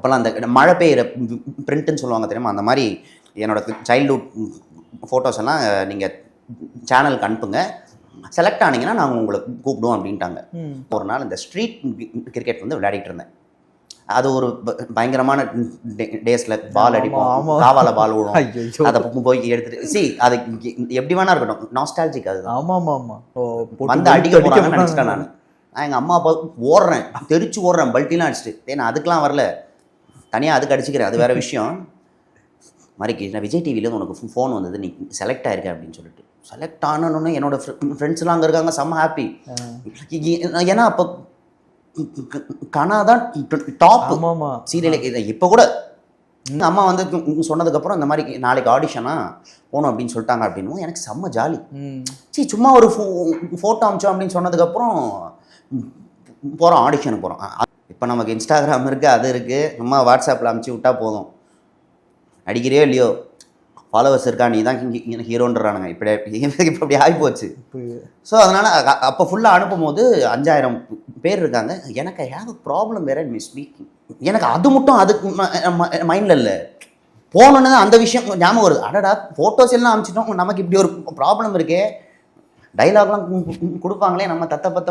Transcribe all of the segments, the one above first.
அப்போல்லாம் அந்த மழை பெய்கிற பிரிண்ட்டுன்னு சொல்லுவாங்க தெரியுமா, அந்த மாதிரி என்னோட சைல்ட்ஹுட் ஃபோட்டோஸ் எல்லாம் நீங்கள் சேனலுக்கு அனுப்புங்க, செலக்ட் ஆனீங்கன்னா நாங்கள் உங்களை கூப்பிடுவோம் அப்படின்ட்டாங்க. ஒரு நாள் இந்த ஸ்ட்ரீட் கிரிக்கெட் வந்து விளையாடிட்டு இருந்தேன். அது ஒரு பயங்கரமான டேஸில் பால் அடிப்போம், காவால பால் விழும், அதை போய் எடுத்துட்டு அது எப்படி வேணா இருக்கட்டும், நாஸ்டாலஜிக். அது வந்து அடிக்க போறாங்கன்னு நினச்சிட்டேன். நான் எங்கள் அம்மா அப்பா ஓடுறேன், தெரிச்சு ஓடுறேன், பல்ட்டிலாம் அடிச்சுட்டு. நான் அதுக்கெலாம் வரல, தனியாக அதுக்கு அடிச்சுக்கிறேன், அது வேற விஷயம். மாதிரிக்கு நான் விஜய் டிவியில் உனக்கு ஃபோன் வந்தது, நீ செலக்ட் ஆயிருக்க அப்படின்னு சொல்லிட்டு. செலக்ட் ஆனோன்னு என்னோட ஃப்ரெண்ட்ஸ்லாம் அங்கே இருக்காங்க, செம்ம ஹாப்பி. ஏன்னா அப்போ கனா தான் டாப் சீரியல். இப்போ கூட அம்மா வந்து சொன்னதுக்கப்புறம் இந்த மாதிரி நாளைக்கு ஆடிஷனாக போகணும் அப்படின்னு சொல்லிட்டாங்க அப்படின்னு எனக்கு செம்ம ஜாலி. சும்மா ஒரு ஃபோட்டோ அமிச்சோம் அப்படின்னு சொன்னதுக்கப்புறம் போகிறோம், ஆடிஷனுக்கு போகிறோம். இப்போ நமக்கு இன்ஸ்டாகிராம் இருக்குது, அது இருக்குது, நம்ம வாட்ஸ்அப்பில் அமுச்சு விட்டால் போதும். நடிக்கிறியோ இல்லையோ, ஃபாலோவர்ஸ் இருக்கா, நீ தான் ஹீரோன்றானுங்க. இப்போ இப்படி ஆகிப்போச்சு. ஸோ அதனால் அப்போ ஃபுல்லாக அனுப்பும் போது 5000 பேர் இருக்காங்க. எனக்கு ஐ ஹேவ் அ ப்ராப்ளம் வேற மிஸ் ஸ்பீக்கிங். எனக்கு அது மட்டும் அதுக்கு மைண்டில் இல்லை, போகணுன்னு தான் அந்த விஷயம் ஞாபகம் வருது. அடடா, ஃபோட்டோஸ் எல்லாம் அனுப்பிச்சிட்டோம், நமக்கு இப்படி ஒரு ப்ராப்ளம் இருக்கே, டைலாக்லாம் கொடுப்பாங்களே, நம்ம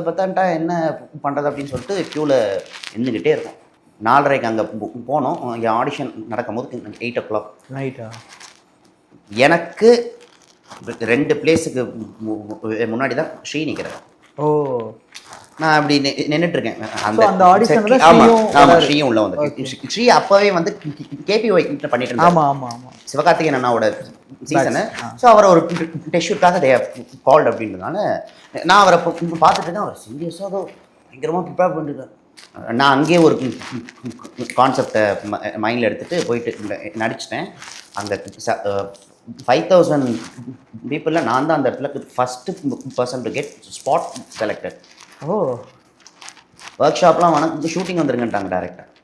பத்தன்ட்டா என்ன பண்ணுறது அப்படின்னு சொல்லிட்டு க்யூவில் நின்றுக்கிட்டே இருக்கும். 4:30க்கு அங்கே போனோம். இங்கே ஆடிஷன் நடக்கும்போது 8 o'clock நைட்டா. எனக்கு 2 பிளேஸுக்கு முன்னாடி தான் ஸ்ரீ நிற்கிறேன். ஓ, நான் அப்படி நின்றுட்டுருக்கேன். அந்த ஆடிஷன் ஆமாம், ஸ்ரீயும் உள்ள வந்து. ஸ்ரீ அப்போவே வந்து KPY பண்ணிட்டு இருந்தாங்க. ஆமாம் ஆமாம் ஆமாம், சிவகார்த்திகேயன் அண்ணாவோட சீசனு. ஸோ அவரை ஒரு டெஸ்ட் தே கால்டு அப்படின்றதுனால நான் அவரை பார்த்துட்டு இருக்கேன். அவர் சீரியஸாக பயங்கரமாக ப்ரிப்பேர் பண்ணிருக்காரு. நான் அங்கேயே ஒரு கான்செப்டை மைண்டில் எடுத்துகிட்டு போயிட்டு நடிச்சிட்டேன். அந்த 5000 பீப்புளில் நான் தான் அந்த இடத்துல first person to get spot selected. ஓ, ஒர்க் ஷாப்லாம் ஷூட்டிங் வந்துருங்கன்ட்டாங்க டேரெக்டாக.